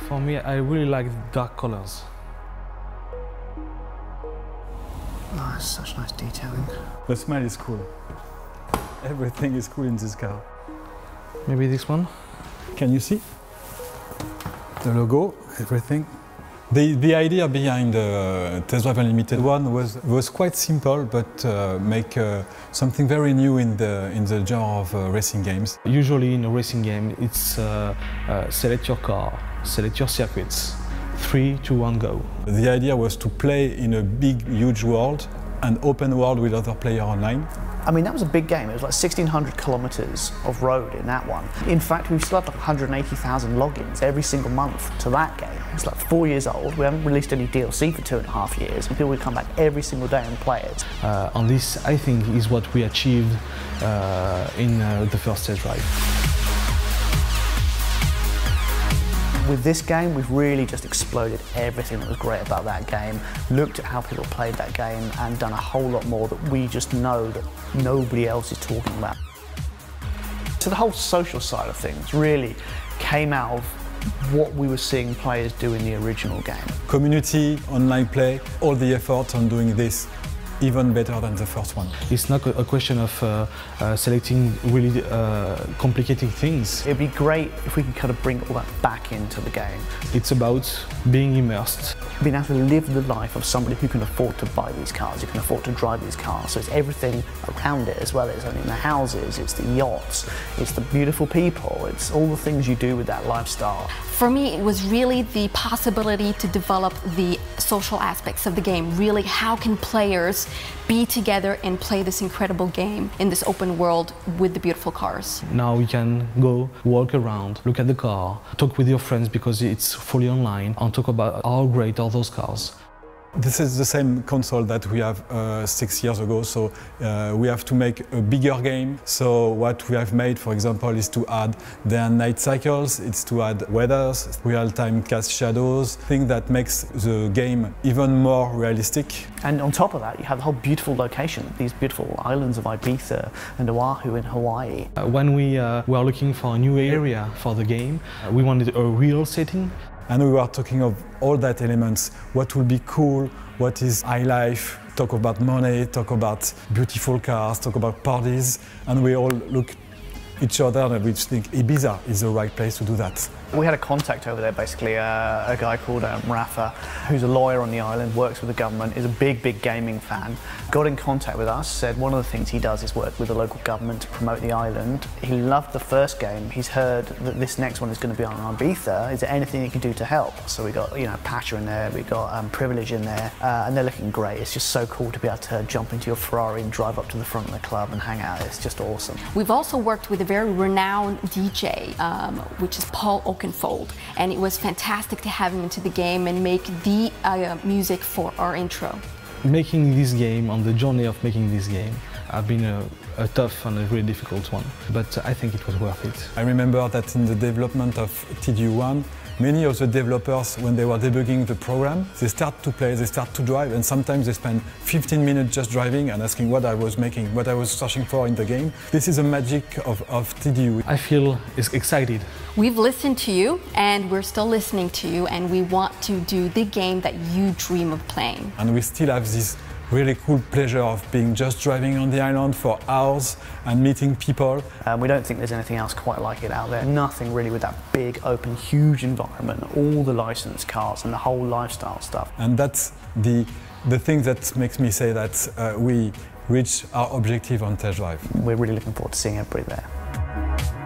For me, I really like dark colors. Oh, it's such nice detailing. The smell is cool. Everything is cool in this car. Maybe this one? Can you see? The logo, everything. The idea behind the Test Drive Unlimited one was quite simple, but make something very new in the genre of racing games. Usually in a racing game, it's select your car, select your circuits, 3, 2, 1, go. The idea was to play in a big, huge world, an open world with other players online. I mean, that was a big game. It was like 1,600 kilometres of road in that one. In fact, we've still had like 180,000 logins every single month to that game. It's like 4 years old. We haven't released any DLC for 2.5 years. And people would come back every single day and play it. And this, I think, is what we achieved in the first test drive. With this game, we've really just exploded everything that was great about that game, looked at how people played that game and done a whole lot more that we just know that nobody else is talking about. So the whole social side of things really came out of what we were seeing players do in the original game. Community, online play, all the effort on doing this even better than the first one. It's not a question of selecting really complicated things. It'd be great if we could kind of bring all that back into the game. It's about being immersed. Being able to live the life of somebody who can afford to buy these cars, who can afford to drive these cars. So it's everything around it as well. It's the houses, it's the yachts, it's the beautiful people, it's all the things you do with that lifestyle. For me, it was really the possibility to develop the social aspects of the game. Really, how can players be together and play this incredible game in this open world with the beautiful cars? Now you can go walk around, look at the car, talk with your friends because it's fully online, and talk about how great are those cars. This is the same console that we have 6 years ago, so we have to make a bigger game. So what we have made, for example, is to add day and night cycles, it's to add weathers, real-time cast shadows, thing that makes the game even more realistic. And on top of that, you have the whole beautiful location, these beautiful islands of Ibiza and Oahu in Hawaii. When we were looking for a new area for the game, we wanted a real setting. And we were talking of all that elements, what will be cool, what is high life, talk about money, talk about beautiful cars, talk about parties, and we all look each other and we think Ibiza is the right place to do that. We had a contact over there, basically, a guy called Rafa, who's a lawyer on the island, works with the government, is a big gaming fan. Got in contact with us, said one of the things he does is work with the local government to promote the island. He loved the first game. He's heard that this next one is going to be on Ibiza. Is there anything he can do to help? So we got, Pasha in there, we got Privilege in there, and they're looking great. It's just so cool to be able to jump into your Ferrari and drive up to the front of the club and hang out. It's just awesome. We've also worked with a very renowned DJ, which is Paul Oakenfold, and it was fantastic to have him into the game and make the music for our intro. Making this game, on the journey of making this game, have been a tough and a really difficult one, but I think it was worth it. I remember that in the development of TDU1, many of the developers, when they were debugging the program, they start to play, they start to drive, and sometimes they spend 15 minutes just driving and asking what I was making, what I was searching for in the game. This is the magic of TDU. I feel excited. We've listened to you, and we're still listening to you, and we want to do the game that you dream of playing. And we still have this really cool pleasure of being just driving on the island for hours and meeting people. We don't think there's anything else quite like it out there. Nothing really with that big, open, huge environment, all the licensed cars and the whole lifestyle stuff. And that's the thing that makes me say that we reached our objective on test drive. We're really looking forward to seeing everybody there.